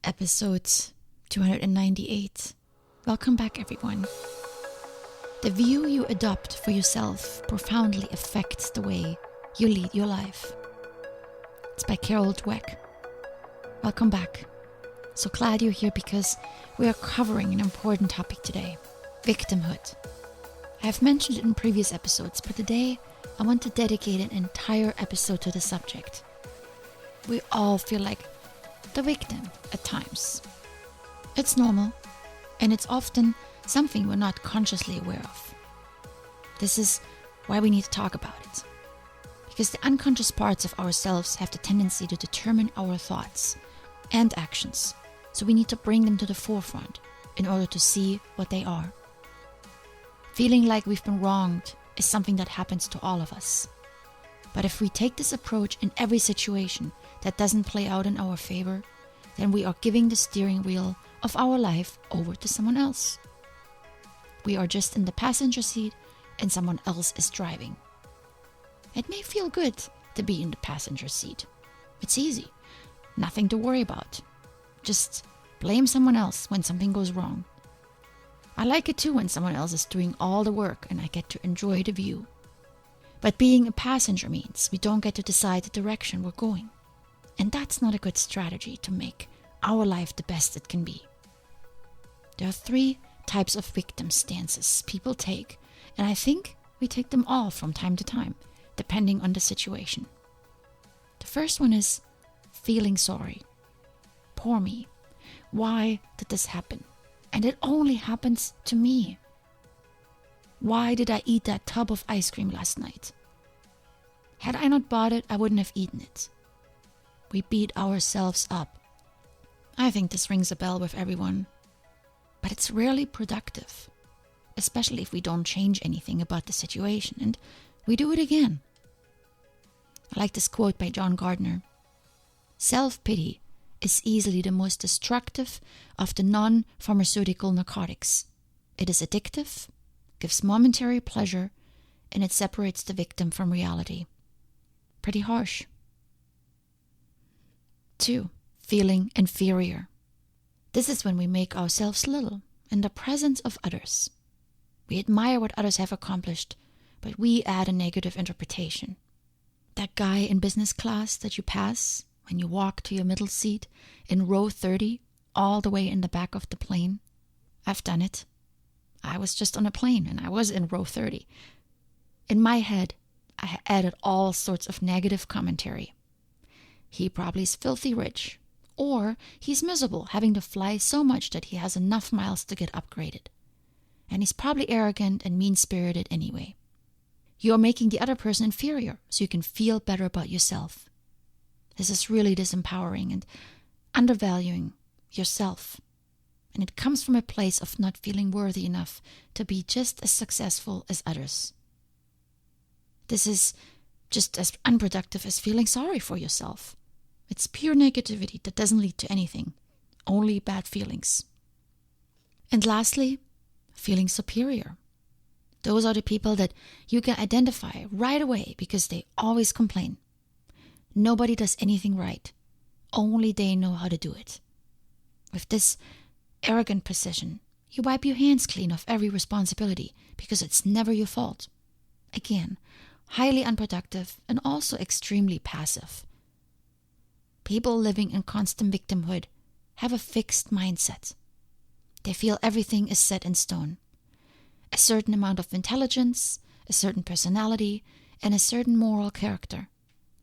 Episode 298. Welcome back, everyone. The view you adopt for yourself profoundly affects the way you lead your life. It's by Carol Dweck. Welcome back. So glad you're here because we are covering an important topic today: victimhood. I have mentioned it in previous episodes, but today I want to dedicate an entire episode to the subject. We all feel like the victim at times. It's normal, and it's often something we're not consciously aware of. This is why we need to talk about it. Because the unconscious parts of ourselves have the tendency to determine our thoughts and actions, so we need to bring them to the forefront in order to see what they are. Feeling like we've been wronged is something that happens to all of us. But if we take this approach in every situation that doesn't play out in our favor, then we are giving the steering wheel of our life over to someone else. We are just in the passenger seat and someone else is driving. It may feel good to be in the passenger seat. It's easy, nothing to worry about. Just blame someone else when something goes wrong. I like it too when someone else is doing all the work and I get to enjoy the view. But being a passenger means we don't get to decide the direction we're going. And that's not a good strategy to make our life the best it can be. There are 3 types of victim stances people take, and I think we take them all from time to time, depending on the situation. The first one is feeling sorry. Poor me. Why did this happen? And it only happens to me. Why did I eat that tub of ice cream last night? Had I not bought it, I wouldn't have eaten it. We beat ourselves up. I think this rings a bell with everyone. But it's rarely productive, especially if we don't change anything about the situation and we do it again. I like this quote by John Gardner. Self-pity is easily the most destructive of the non-pharmaceutical narcotics. It is addictive, gives momentary pleasure, and it separates the victim from reality. Pretty harsh. 2. Feeling inferior. This is when we make ourselves little in the presence of others. We admire what others have accomplished, but we add a negative interpretation. That guy in business class that you pass when you walk to your middle seat in row 30, all the way in the back of the plane. I've done it. I was just on a plane and I was in row 30. In my head, I added all sorts of negative commentary. He probably is filthy rich, or he's miserable having to fly so much that he has enough miles to get upgraded. And he's probably arrogant and mean-spirited anyway. You're making the other person inferior so you can feel better about yourself. This is really disempowering and undervaluing yourself. And it comes from a place of not feeling worthy enough to be just as successful as others. This is just as unproductive as feeling sorry for yourself. It's pure negativity that doesn't lead to anything, only bad feelings. And lastly, feeling superior. Those are the people that you can identify right away because they always complain. Nobody does anything right. Only they know how to do it. With this arrogant position, you wipe your hands clean of every responsibility because it's never your fault. Again, highly unproductive and also extremely passive. People living in constant victimhood have a fixed mindset. They feel everything is set in stone. A certain amount of intelligence, a certain personality, and a certain moral character.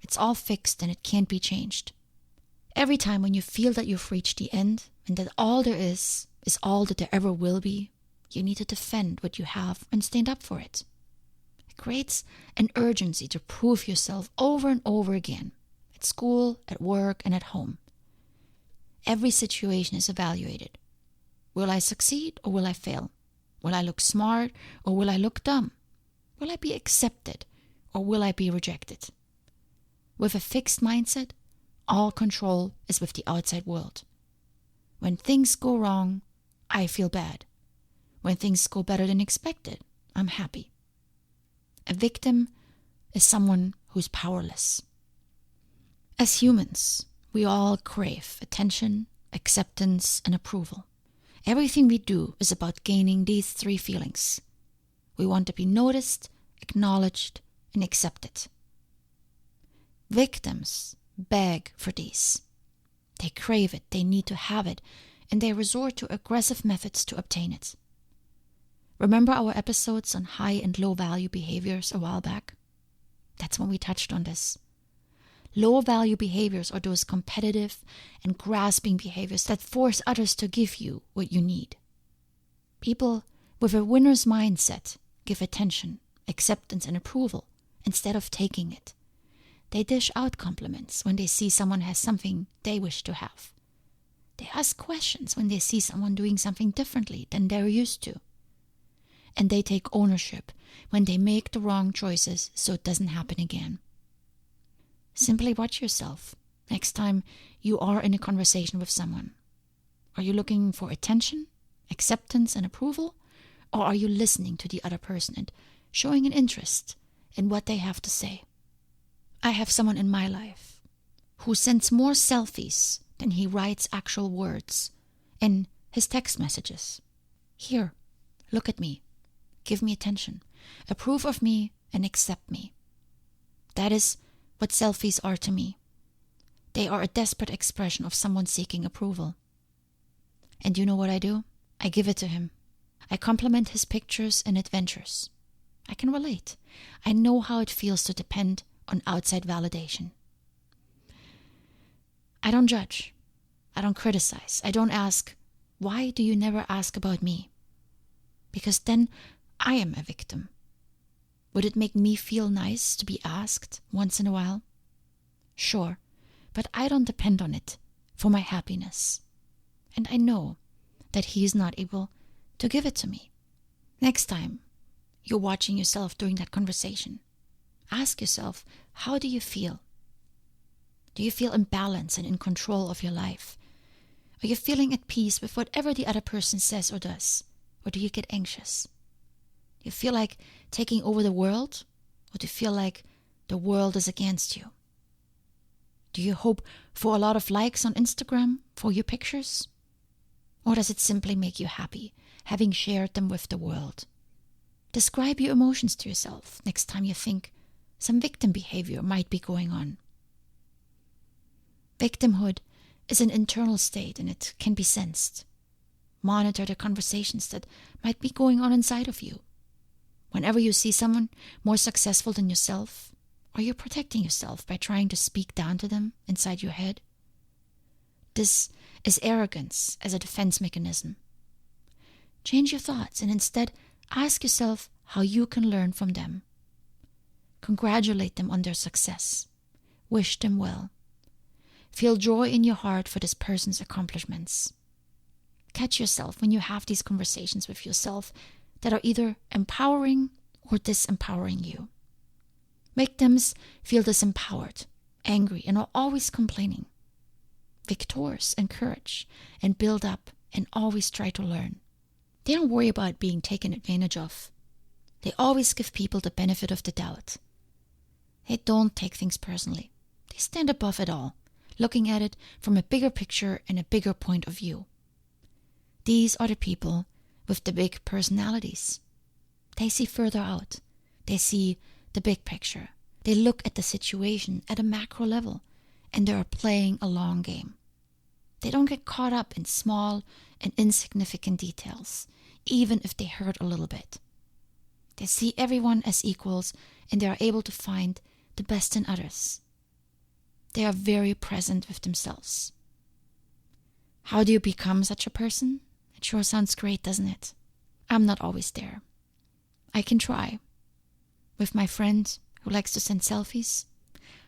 It's all fixed and it can't be changed. Every time when you feel that you've reached the end and that all there is all that there ever will be, you need to defend what you have and stand up for it. It creates an urgency to prove yourself over and over again, at school, at work, and at home. Every situation is evaluated. Will I succeed or will I fail? Will I look smart or will I look dumb? Will I be accepted or will I be rejected? With a fixed mindset, all control is with the outside world. When things go wrong, I feel bad. When things go better than expected, I'm happy. A victim is someone who's powerless. As humans, we all crave attention, acceptance, and approval. Everything we do is about gaining these three feelings. We want to be noticed, acknowledged, and accepted. Victims beg for these. They crave it, they need to have it, and they resort to aggressive methods to obtain it. Remember our episodes on high and low value behaviors a while back? That's when we touched on this. Low value behaviors are those competitive and grasping behaviors that force others to give you what you need. People with a winner's mindset give attention, acceptance, and approval instead of taking it. They dish out compliments when they see someone has something they wish to have. They ask questions when they see someone doing something differently than they're used to. And they take ownership when they make the wrong choices so it doesn't happen again. Simply watch yourself next time you are in a conversation with someone. Are you looking for attention, acceptance, and approval? Or are you listening to the other person and showing an interest in what they have to say? I have someone in my life who sends more selfies than he writes actual words in his text messages. Here, look at me. Give me attention. Approve of me and accept me. That is what selfies are to me. They are a desperate expression of someone seeking approval. And you know what I do? I give it to him. I compliment his pictures and adventures. I can relate. I know how it feels to depend on outside validation. I don't judge. I don't criticize. I don't ask, why do you never ask about me? Because then I am a victim. Would it make me feel nice to be asked once in a while? Sure, but I don't depend on it for my happiness. And I know that he is not able to give it to me. Next time you're watching yourself during that conversation, ask yourself, how do you feel? Do you feel in balance and in control of your life? Are you feeling at peace with whatever the other person says or does? Or do you get anxious? Do you feel like taking over the world? Or do you feel like the world is against you? Do you hope for a lot of likes on Instagram for your pictures? Or does it simply make you happy, having shared them with the world? Describe your emotions to yourself next time you think some victim behavior might be going on. Victimhood is an internal state and it can be sensed. Monitor the conversations that might be going on inside of you. Whenever you see someone more successful than yourself, are you protecting yourself by trying to speak down to them inside your head? This is arrogance as a defense mechanism. Change your thoughts and instead ask yourself how you can learn from them. Congratulate them on their success. Wish them well. Feel joy in your heart for this person's accomplishments. Catch yourself when you have these conversations with yourself that are either empowering or disempowering you. Victims feel disempowered, angry, and are always complaining. Victors encourage and build up and always try to learn. They don't worry about being taken advantage of. They always give people the benefit of the doubt. They don't take things personally. They stand above it all, looking at it from a bigger picture and a bigger point of view. These are the people with the big personalities. They see further out. They see the big picture. They look at the situation at a macro level, and they are playing a long game. They don't get caught up in small and insignificant details, even if they hurt a little bit. They see everyone as equals, and they are able to find the best in others. They are very present with themselves. How do you become such a person? It sure sounds great, doesn't it? I'm not always there. I can try. With my friend who likes to send selfies,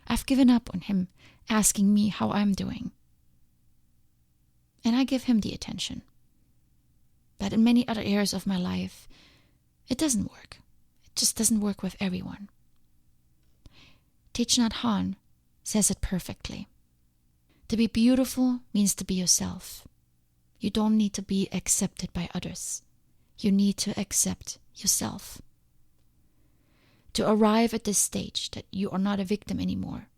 I've given up on him asking me how I'm doing. And I give him the attention. But in many other areas of my life, it doesn't work. It just doesn't work with everyone. Thich Nhat Hanh says it perfectly. To be beautiful means to be yourself. You don't need to be accepted by others. You need to accept yourself. To arrive at this stage that you are not a victim anymore,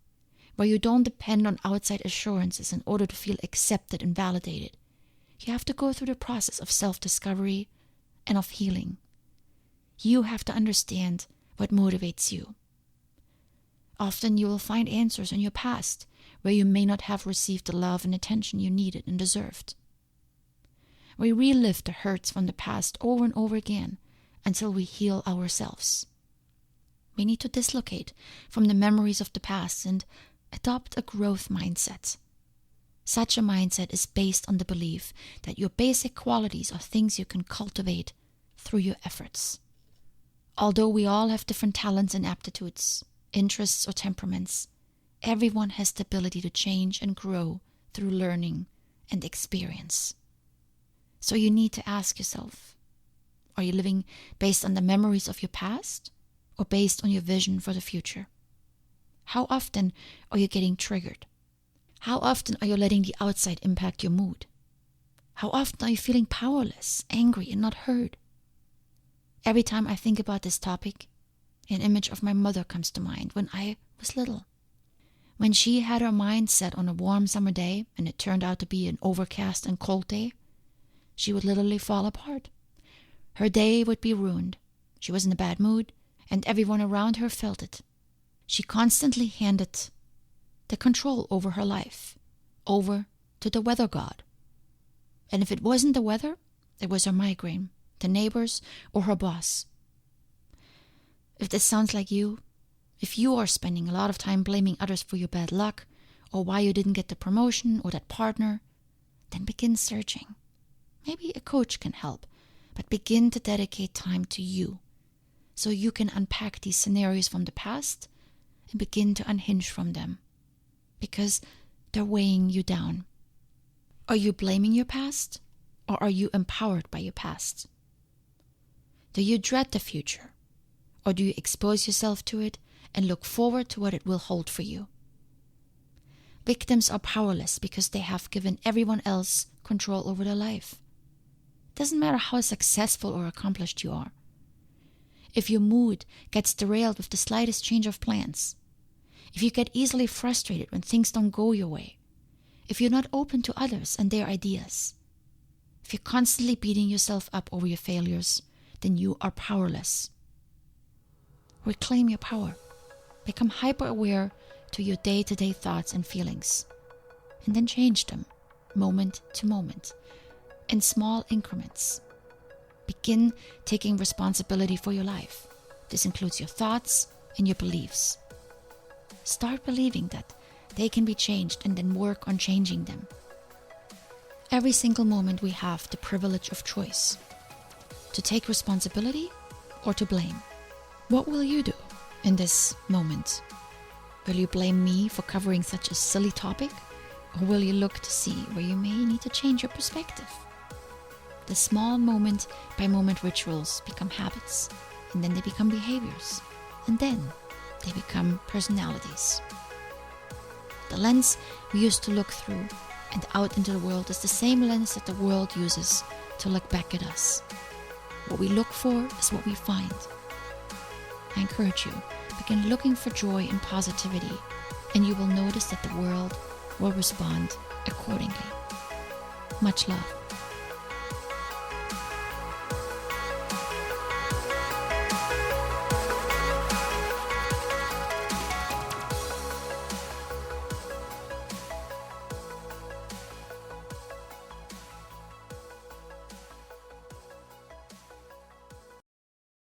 where you don't depend on outside assurances in order to feel accepted and validated. You have to go through the process of self-discovery and of healing. You have to understand what motivates you. Often you will find answers in your past where you may not have received the love and attention you needed and deserved. We relive the hurts from the past over and over again until we heal ourselves. We need to dislocate from the memories of the past and adopt a growth mindset. Such a mindset is based on the belief that your basic qualities are things you can cultivate through your efforts. Although we all have different talents and aptitudes, interests or temperaments, everyone has the ability to change and grow through learning and experience. So you need to ask yourself, are you living based on the memories of your past or based on your vision for the future? How often are you getting triggered? How often are you letting the outside impact your mood? How often are you feeling powerless, angry, and not heard? Every time I think about this topic, an image of my mother comes to mind when I was little. When she had her mind set on a warm summer day and it turned out to be an overcast and cold day, she would literally fall apart. Her day would be ruined. She was in a bad mood, and everyone around her felt it. She constantly handed the control over her life over to the weather god. And if it wasn't the weather, it was her migraine, the neighbors, or her boss. If this sounds like you, if you are spending a lot of time blaming others for your bad luck, or why you didn't get the promotion or that partner, then begin searching. Maybe a coach can help, but begin to dedicate time to you, so you can unpack these scenarios from the past and begin to unhinge from them, because they're weighing you down. Are you blaming your past, or are you empowered by your past? Do you dread the future, or do you expose yourself to it and look forward to what it will hold for you? Victims are powerless because they have given everyone else control over their life. It doesn't matter how successful or accomplished you are. If your mood gets derailed with the slightest change of plans, if you get easily frustrated when things don't go your way, if you're not open to others and their ideas, if you're constantly beating yourself up over your failures, then you are powerless. Reclaim your power. Become hyper-aware to your day-to-day thoughts and feelings, and then change them moment to moment in small increments. Begin taking responsibility for your life. This includes your thoughts and your beliefs. Start believing that they can be changed and then work on changing them. Every single moment we have the privilege of choice, to take responsibility or to blame. What will you do in this moment? Will you blame me for covering such a silly topic? Or will you look to see where you may need to change your perspective? The small moment-by-moment rituals become habits, and then they become behaviors, and then they become personalities. The lens we use to look through and out into the world is the same lens that the world uses to look back at us. What we look for is what we find. I encourage you, begin looking for joy and positivity, and you will notice that the world will respond accordingly. Much love.